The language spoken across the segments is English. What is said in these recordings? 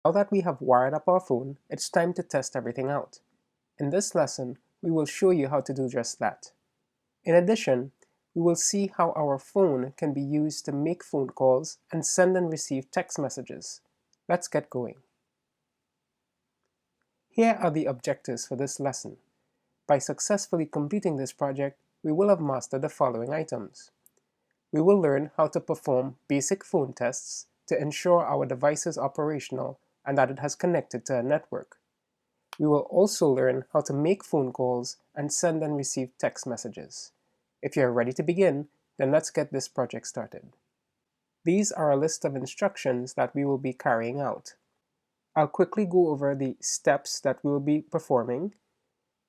Now that we have wired up our phone, it's time to test everything out. In this lesson, we will show you how to do just that. In addition, we will see how our phone can be used to make phone calls and send and receive text messages. Let's get going. Here are the objectives for this lesson. By successfully completing this project, we will have mastered the following items. We will learn how to perform basic phone tests to ensure our device is operational and that it has connected to a network. We will also learn how to make phone calls and send and receive text messages. If you are ready to begin, then let's get this project started. These are a list of instructions that we will be carrying out. I'll quickly go over the steps that we'll be performing,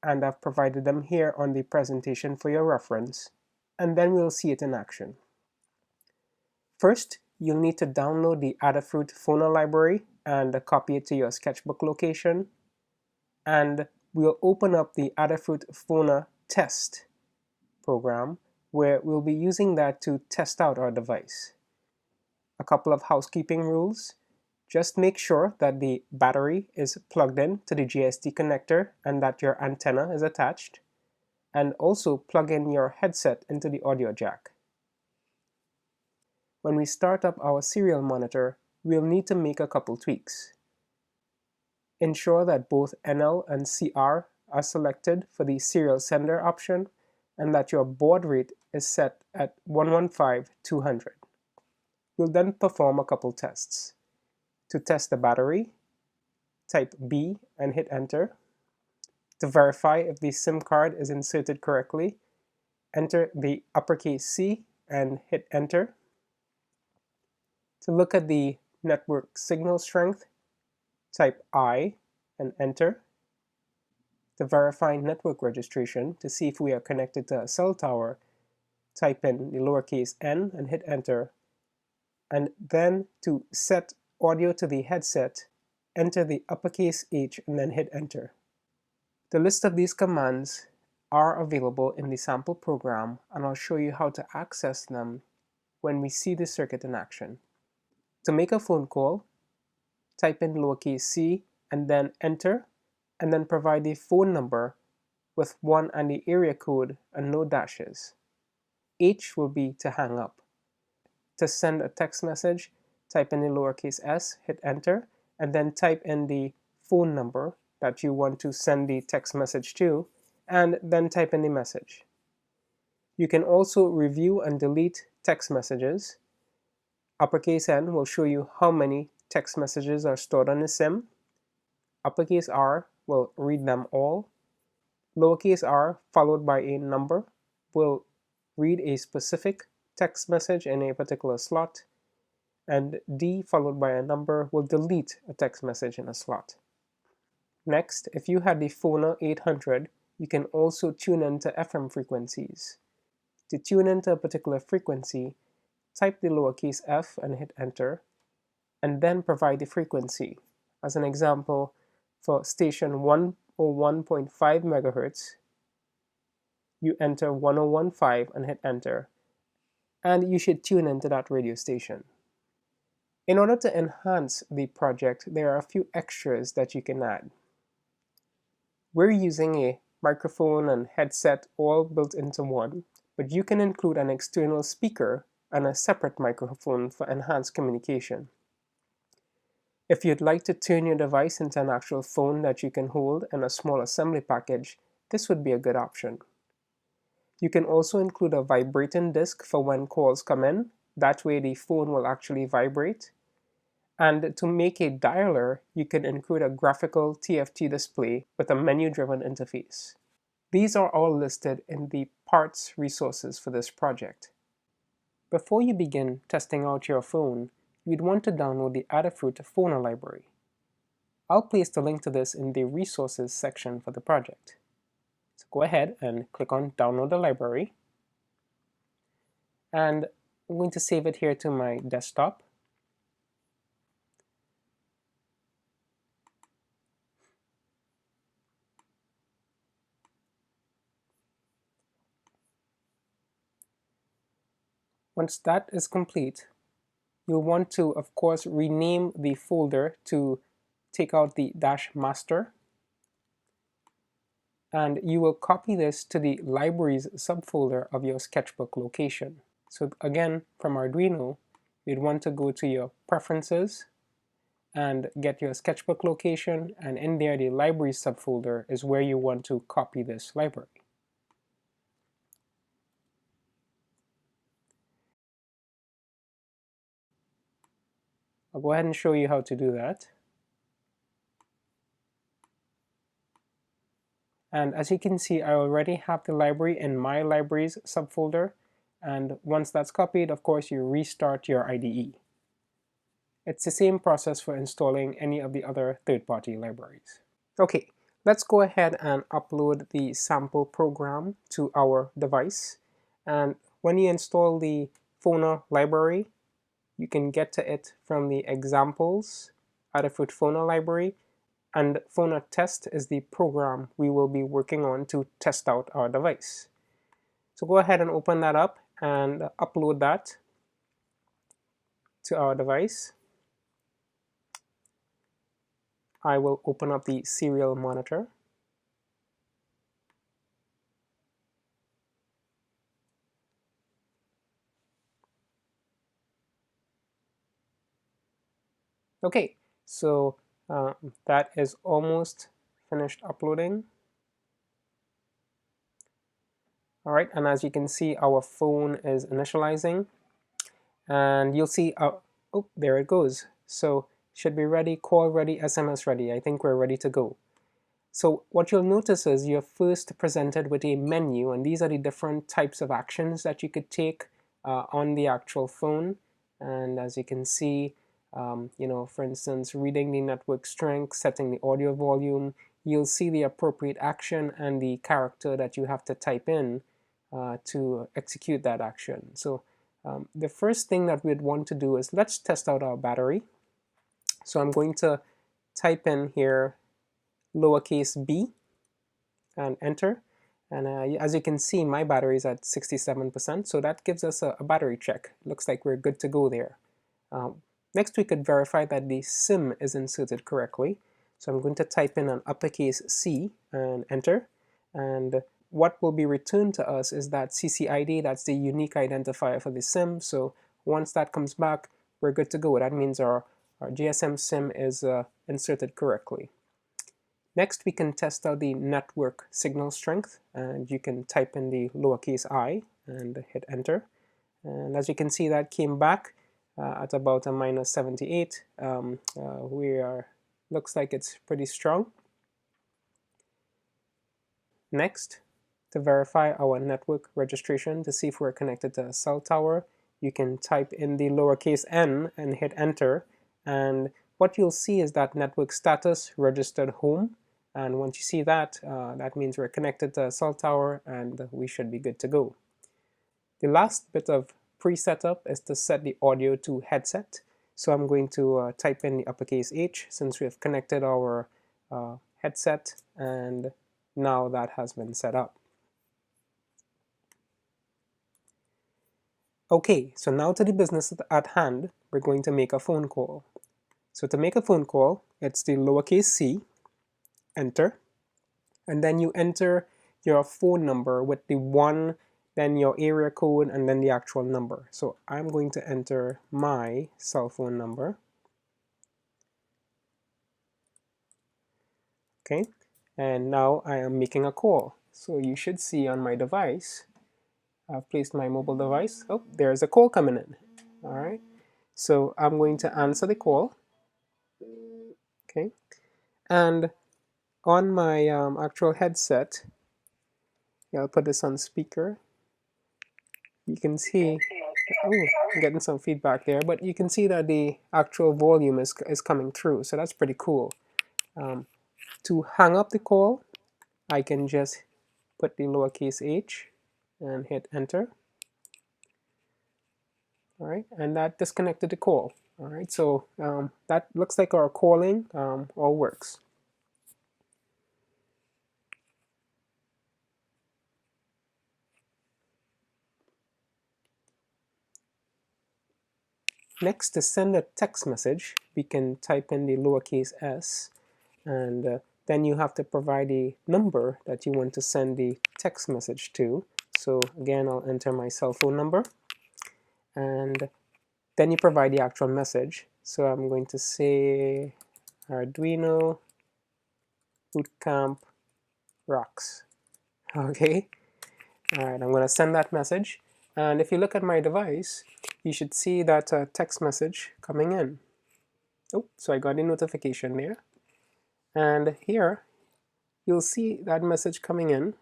and I've provided them here on the presentation for your reference, and then we'll see it in action. First, you'll need to download the Adafruit Phono library and copy it to your sketchbook location, and we'll open up the Adafruit Phono test program where we'll be using that to test out our device. A couple of housekeeping rules. Just make sure that the battery is plugged in to the GST connector and that your antenna is attached, and also plug in your headset into the audio jack. When we start up our serial monitor, we'll need to make a couple tweaks. Ensure that both NL and CR are selected for the serial sender option and that your baud rate is set at 115/200. We'll then perform a couple tests. To test the battery, type B and hit enter. To verify if the SIM card is inserted correctly, enter the uppercase C and hit enter. To look at the network signal strength, type I and enter. To verify network registration to see if we are connected to a cell tower, type in the lowercase n and hit enter. And then to set audio to the headset, enter the uppercase H and then hit enter. The list of these commands are available in the sample program, and I'll show you how to access them when we see the circuit in action. To make a phone call, type in lowercase c and then enter, and then provide the phone number with 1 and the area code and no dashes. H will be to hang up. To send a text message, type in the lowercase s, hit enter, and then type in the phone number that you want to send the text message to, and then type in the message. You can also review and delete text messages. Uppercase N will show you how many text messages are stored on the SIM. Uppercase R will read them all. Lowercase r followed by a number will read a specific text message in a particular slot, and D followed by a number will delete a text message in a slot. Next, if you had the Phono 800, you can also tune into FM frequencies. To tune into a particular frequency, type the lowercase f and hit enter, and then provide the frequency. As an example, for station 101.5 MHz, you enter 1015 and hit enter, and you should tune into that radio station. In order to enhance the project, there are a few extras that you can add. We're using a microphone and headset all built into one, but you can include an external speaker and a separate microphone for enhanced communication. If you'd like to turn your device into an actual phone that you can hold in a small assembly package, this would be a good option. You can also include a vibrating disc for when calls come in. That way the phone will actually vibrate. And to make a dialer, you can include a graphical TFT display with a menu-driven interface. These are all listed in the parts resources for this project. Before you begin testing out your phone, you'd want to download the Adafruit Phono library. I'll place the link to this in the resources section for the project. So go ahead and click on download the library. And I'm going to save it here to my desktop. Once that is complete, you'll want to, of course, rename the folder to take out the dash master, and you will copy this to the libraries subfolder of your sketchbook location. So again, from Arduino, you'd want to go to your preferences and get your sketchbook location, and in there the libraries subfolder is where you want to copy this library. I'll go ahead and show you how to do that. And as you can see, I already have the library in my libraries subfolder, and once that's copied, of course, you restart your IDE. It's the same process for installing any of the other third-party libraries. Okay, let's go ahead and upload the sample program to our device. And when you install the Phono library, you can get to it from the examples Adafruit Phono library, and Phono test is the program we will be working on to test out our device. So go ahead and open that up and upload that to our device. I will open up the serial monitor. Okay, so that is almost finished uploading. All right, and as you can see, our phone is initializing, and you'll see, oh, there it goes. So should be ready, call ready, SMS ready. I think we're ready to go. So what you'll notice is you're first presented with a menu, and these are the different types of actions that you could take on the actual phone. And as you can see, you know, for instance, reading the network strength, setting the audio volume, you'll see the appropriate action and the character that you have to type in to execute that action. So the first thing that we'd want to do is let's test out our battery. So I'm going to type in here lowercase b and enter. And as you can see, my battery is at 67%, so that gives us a battery check. Looks like we're good to go there. Next, we could verify that the SIM is inserted correctly. So I'm going to type in an uppercase C and enter. And what will be returned to us is that CCID, that's the unique identifier for the SIM. So once that comes back, we're good to go. That means our GSM SIM is inserted correctly. Next, we can test out the network signal strength, and you can type in the lowercase I and hit enter. And as you can see, that came back at about a minus 78. Looks like it's pretty strong. Next, to verify our network registration to see if we're connected to a cell tower, you can type in the lowercase n and hit enter. And what you'll see is that network status registered home. And once you see that, that means we're connected to a cell tower and we should be good to go. The last bit of pre-setup is to set the audio to headset. So I'm going to type in the uppercase H since we've connected our headset, and now that has been set up. Okay, so now to the business at hand, we're going to make a phone call. So to make a phone call, it's the lowercase c, enter, and then you enter your phone number with the 1, then your area code, and then the actual number. So I'm going to enter my cell phone number. Okay, and now I am making a call. So you should see on my device, I've placed my mobile device. Oh, there's a call coming in. All right, so I'm going to answer the call. Okay, and on my actual headset, I'll put this on speaker. You can see, oh, I'm getting some feedback there, but you can see that the actual volume is coming through, so that's pretty cool. To hang up the call, I can just put the lowercase h and hit enter. All right, and that disconnected the call. All right, so that looks like our calling all works. Next, to send a text message, we can type in the lowercase s, and then you have to provide a number that you want to send the text message to. So again, I'll enter my cell phone number, and then you provide the actual message. So I'm going to say Arduino Bootcamp rocks. Okay, all right, I'm going to send that message. And if you look at my device, you should see that text message coming in. Oh, so I got a notification there. And here, you'll see that message coming in.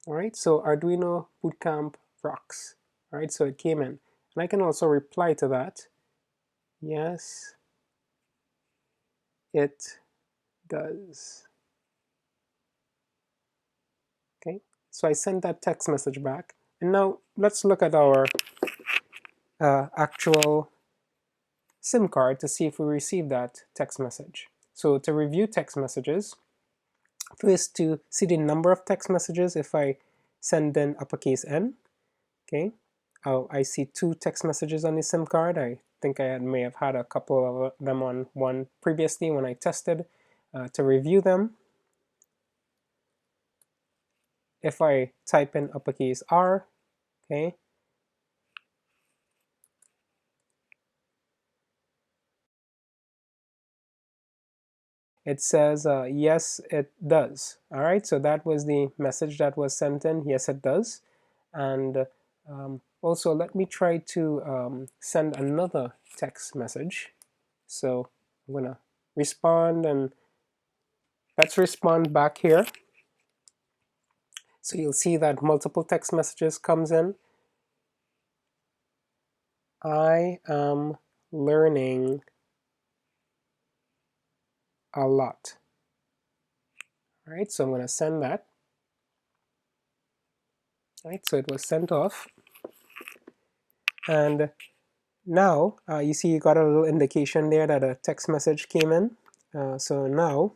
All right, so Arduino Bootcamp rocks. All right, so it came in. And I can also reply to that. Yes, it does. Okay, so I sent that text message back. And now let's look at our actual SIM card to see if we received that text message. So to review text messages, first to see the number of text messages, if I send in uppercase N, okay, I see 2 text messages on the SIM card. I think I may have had a couple of them on one previously when I tested. To review them, if I type in uppercase R, okay, it says yes, it does. All right, so that was the message that was sent in. Yes, it does. And also, let me try to send another text message. So I'm gonna respond, and let's respond back here. So you'll see that multiple text messages comes in. I am learning a lot. All right, so I'm gonna send that. All right, so it was sent off. And now you see you got a little indication there that a text message came in. So now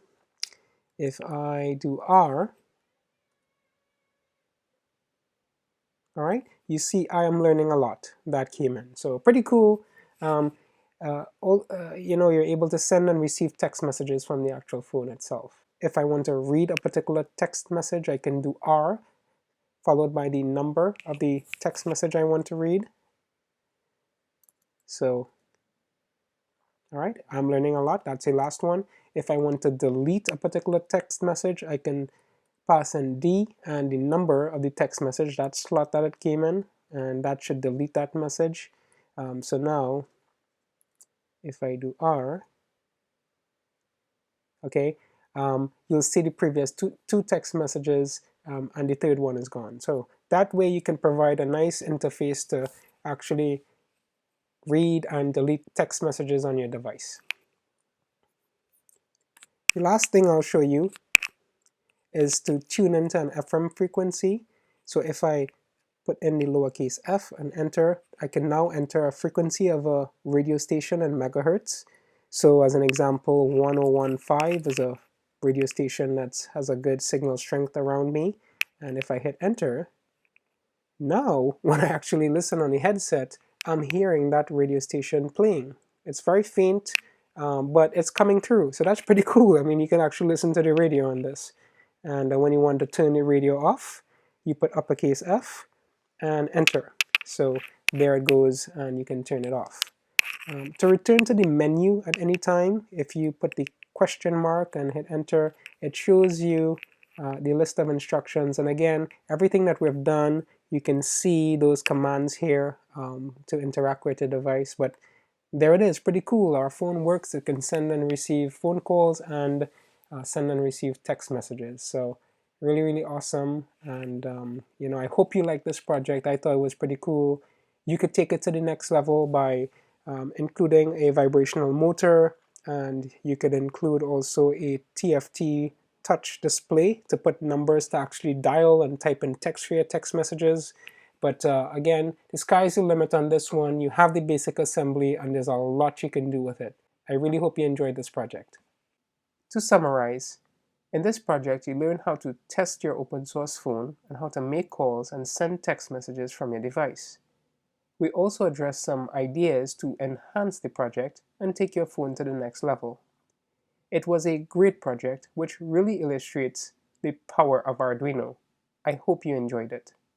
if I do R, all right, you see I am learning a lot. That came in. So pretty cool. You're able to send and receive text messages from the actual phone itself. If I want to read a particular text message, I can do R followed by the number of the text message I want to read. So, all right, I'm learning a lot. That's the last one. If I want to delete a particular text message, I can pass in D and the number of the text message, that slot that it came in, and that should delete that message. So now, if I do R, okay, you'll see the previous two text messages, and the third one is gone. So that way you can provide a nice interface to actually read and delete text messages on your device. The last thing I'll show you is to tune into an FM frequency. So if I put in the lowercase f and enter, I can now enter a frequency of a radio station in megahertz. So as an example, 1015 is a radio station that has a good signal strength around me. And if I hit enter, now when I actually listen on the headset, I'm hearing that radio station playing. It's very faint, but it's coming through. So that's pretty cool. I mean, you can actually listen to the radio on this. And when you want to turn the radio off, you put uppercase F and enter. So there it goes, and you can turn it off. To return to the menu at any time, if you put the question mark and hit enter, it shows you the list of instructions. And again, everything that we've done, you can see those commands here to interact with the device. But there it is, pretty cool. Our phone works. It can send and receive phone calls and send and receive text messages. So really, really awesome. And I hope you like this project. I thought it was pretty cool. You could take it to the next level by including a vibrational motor, and you could include also a TFT touch display to put numbers to actually dial and type in text for your text messages. But again, the sky's the limit on this one. You have the basic assembly, and there's a lot you can do with it. I really hope you enjoyed this project. To summarize, in this project you learn how to test your open source phone and how to make calls and send text messages from your device. We also addressed some ideas to enhance the project and take your phone to the next level. It was a great project which really illustrates the power of Arduino. I hope you enjoyed it.